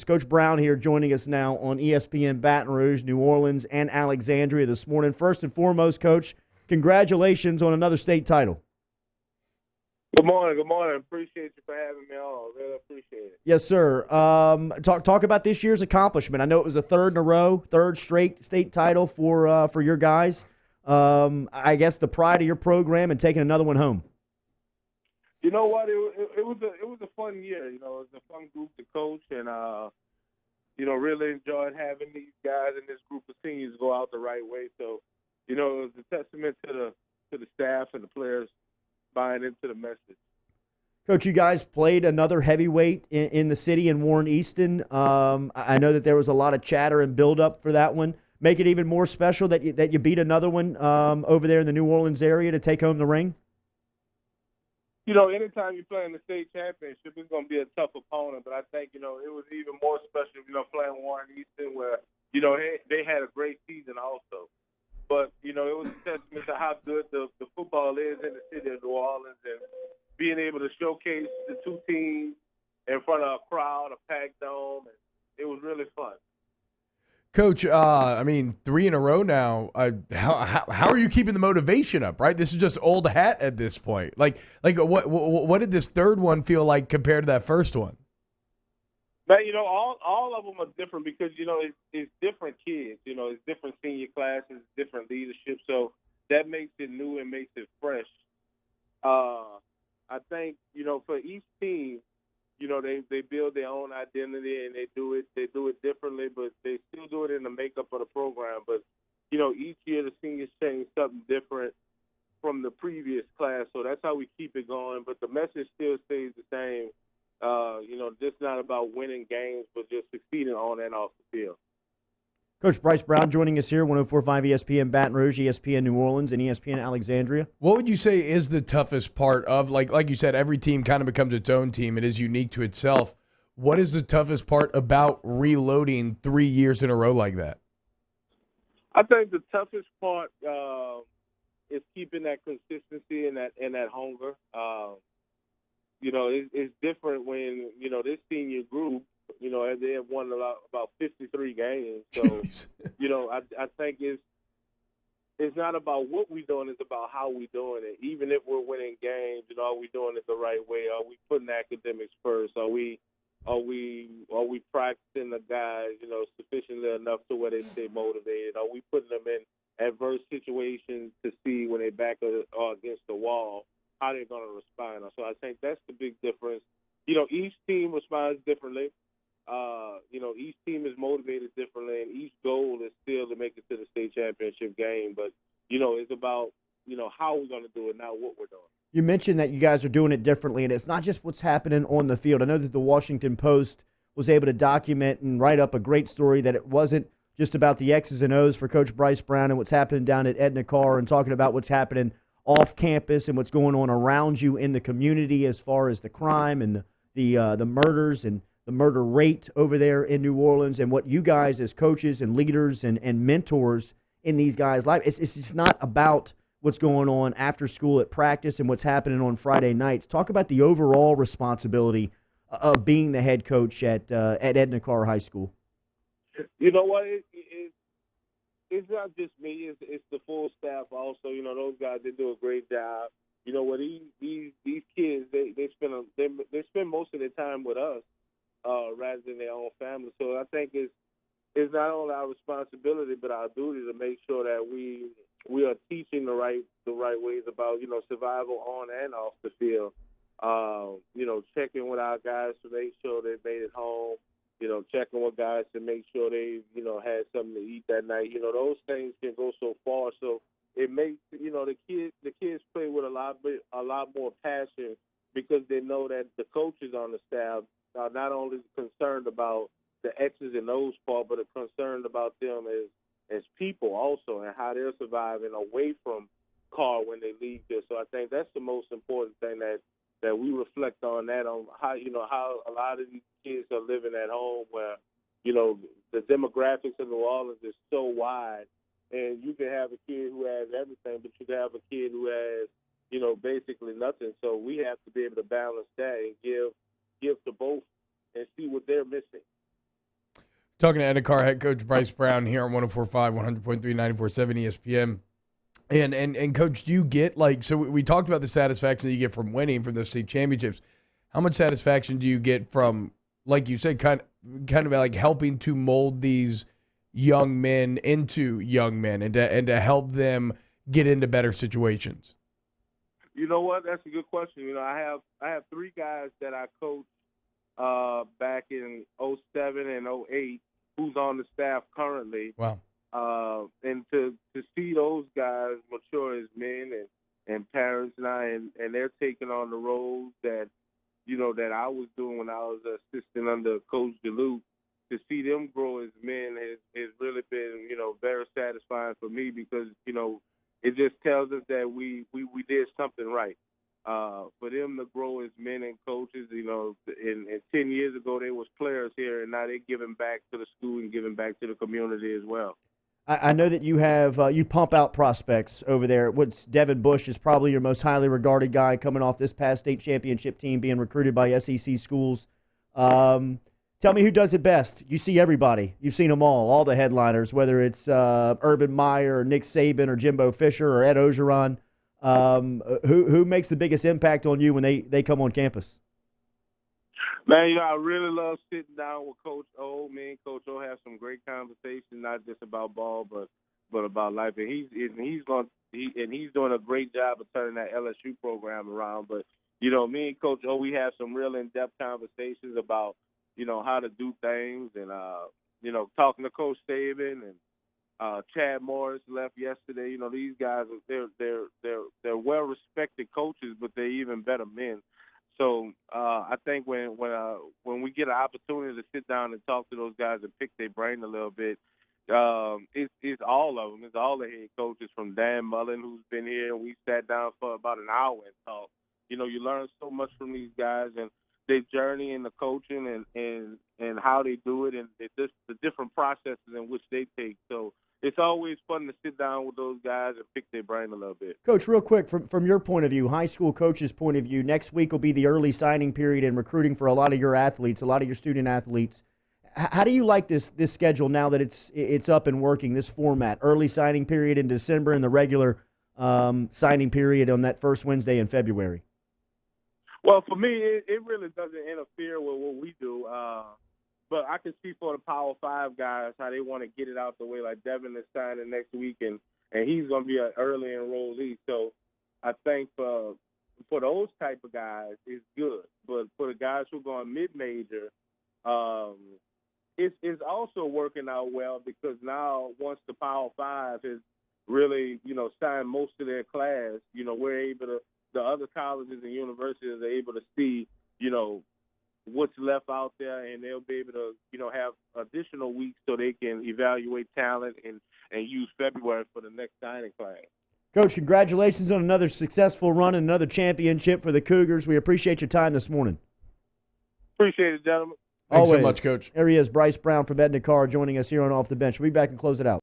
Coach Brown here joining us now on ESPN Baton Rouge, New Orleans, and Alexandria this morning. First and foremost, Coach, congratulations on another state title. Good morning. Good morning. Appreciate you for having me on. Really appreciate it. Yes, sir. Talk about this year's accomplishment. I know it was a third in a row, third straight state title for your guys. I guess the pride of your program and taking another one home. You know what? It was a fun year. You know, it was a fun group to coach, and really enjoyed having these guys and this group of seniors go out the right way. So, it was a testament to the staff and the players buying into the message. Coach, you guys played another heavyweight in the city in Warren Easton. I know that there was a lot of chatter and build-up for that one. Make it even more special that you beat another one over there in the New Orleans area to take home the ring? Anytime you play in the state championship, it's going to be a tough opponent. But I think, it was even more special, playing Warren Easton where, they had a great season also. But, it was a testament to how good the football is in the city of New Orleans and being able to showcase the two teams in front of a crowd, a packed dome. And it was really fun. Coach, 3 in a row now. How are you keeping the motivation up? Right, this is just old hat at this point. Like what did this third one feel like compared to that first one? Man, all of them are different because it's different kids. It's different senior classes, different leadership. So that makes it new and makes it fresh. I think for each team. They build their own identity and they do it differently, but they still do it in the makeup of the program. But, each year the seniors change something different from the previous class, so that's how we keep it going. But the message still stays the same. Just not about winning games, but just succeeding on and off the field. Coach Brice Brown joining us here, 104.5 ESPN Baton Rouge, ESPN New Orleans, and ESPN Alexandria. What would you say is the toughest part of, like you said, every team kind of becomes its own team. It is unique to itself. What is the toughest part about reloading 3 years in a row like that? I think the toughest part is keeping that consistency and that hunger. It's different when, this senior group, they have won about 53 games. So, I think it's not about what we're doing, it's about how we're doing it. Even if we're winning games, are we doing it the right way? Are we putting academics first? Are we practicing the guys, sufficiently enough to where they stay motivated? Are we putting them in adverse situations to see when they're back or against the wall how they're going to respond? So I think that's the big difference. Each team responds differently. Each team is motivated differently, and each goal is still to make it to the state championship game. But, it's about, how we're going to do it, not what we're doing. You mentioned that you guys are doing it differently, and it's not just what's happening on the field. I know that the Washington Post was able to document and write up a great story that it wasn't just about the X's and O's for Coach Brice Brown and what's happening down at Edna Carr and talking about what's happening off campus and what's going on around you in the community as far as the crime and the murders and the murder rate over there in New Orleans and what you guys as coaches and leaders and mentors in these guys' lives. It's just not about what's going on after school at practice and what's happening on Friday nights. Talk about the overall responsibility of being the head coach at Edna Carr High School. You know what? It's not just me. It's the full staff also. Those guys, they do a great job. These kids, they spend most of their time with us. Rather than their own family. So I think it's not only our responsibility but our duty to make sure that we are teaching the right ways about survival on and off the field. Checking with our guys to make sure they made it home. Checking with guys to make sure they had something to eat that night. Those things can go so far. So it makes the kids play with a lot more passion because they know that the coaches on the staff are not only concerned about the X's and O's part, but are concerned about them as people also and how they're surviving away from Carr when they leave there. So I think that's the most important thing that we reflect on how a lot of these kids are living at home where, the demographics of New Orleans is so wide and you can have a kid who has everything, but you can have a kid who has, basically nothing. So we have to be able to balance that and give to both and see what they're missing. Talking to Ed-A-Car head coach Brice Brown here on 104.5, 100.3, 94.7 ESPN. And coach, do you get so we talked about the satisfaction that you get from winning from those state championships. How much satisfaction do you get from, like you said, kind of like helping to mold these young men into young men and to help them get into better situations? You know what? That's a good question. You know, I have 3 guys that I coached back in '07 and '08 who's on the staff currently. Wow. And to see those guys mature as men and parents now, and they're taking on the roles that, you know, that I was doing when I was assistant under Coach DeLuke. To see them grow as men has really been, you know, very satisfying for me, because, you know, it just tells us that we did something right. For them to grow as men and coaches, you know, and 10 years ago they was players here, and now they're giving back to the school and giving back to the community as well. I know that you have you pump out prospects over there. What's Devin Bush is probably your most highly regarded guy coming off this past state championship team, being recruited by SEC schools. Tell me who does it best. You see everybody. You've seen them all the headliners, whether it's Urban Meyer or Nick Saban or Jimbo Fisher or Ed Ogeron. Who makes the biggest impact on you when they come on campus? Man, you know, I really love sitting down with Coach O. Me and Coach O have some great conversations, not just about ball, but about life. And he's doing a great job of turning that LSU program around. But, you know, me and Coach O, we have some real in-depth conversations about, you know, how to do things, and you know, talking to Coach Saban and Chad Morris left yesterday. You know, these guys, they're well-respected coaches, but they're even better men. So I think when we get an opportunity to sit down and talk to those guys and pick their brain a little bit, it's all of them. It's all the head coaches, from Dan Mullen, who's been here, and we sat down for about an hour and talked. You know, you learn so much from these guys and their journey in the coaching and how they do it, and the different processes in which they take. So it's always fun to sit down with those guys and pick their brain a little bit. Coach, real quick, from your point of view, high school coach's point of view, next week will be the early signing period and recruiting for a lot of your athletes, a lot of your student athletes. How do you like this schedule now that it's up and working, this format, early signing period in December and the regular signing period on that first Wednesday in February? Well, for me, it really doesn't interfere with what we do. But I can see for the Power 5 guys how they want to get it out the way. Like Devin is signing next week, and he's going to be an early enrollee. So I think for those type of guys, it's good. But for the guys who are going mid-major, it's also working out well, because now once the Power 5 has really, you know, signed most of their class, you know, we're able to, the other colleges and universities are able to see, you know, what's left out there, and they'll be able to, you know, have additional weeks so they can evaluate talent and use February for the next signing class. Coach, congratulations on another successful run and another championship for the Cougars. We appreciate your time this morning. Appreciate it, gentlemen. Thanks Always. so much, Coach. There he is, Brice Brown from Ed-A-Car, joining us here on Off the Bench. We'll be back and close it out.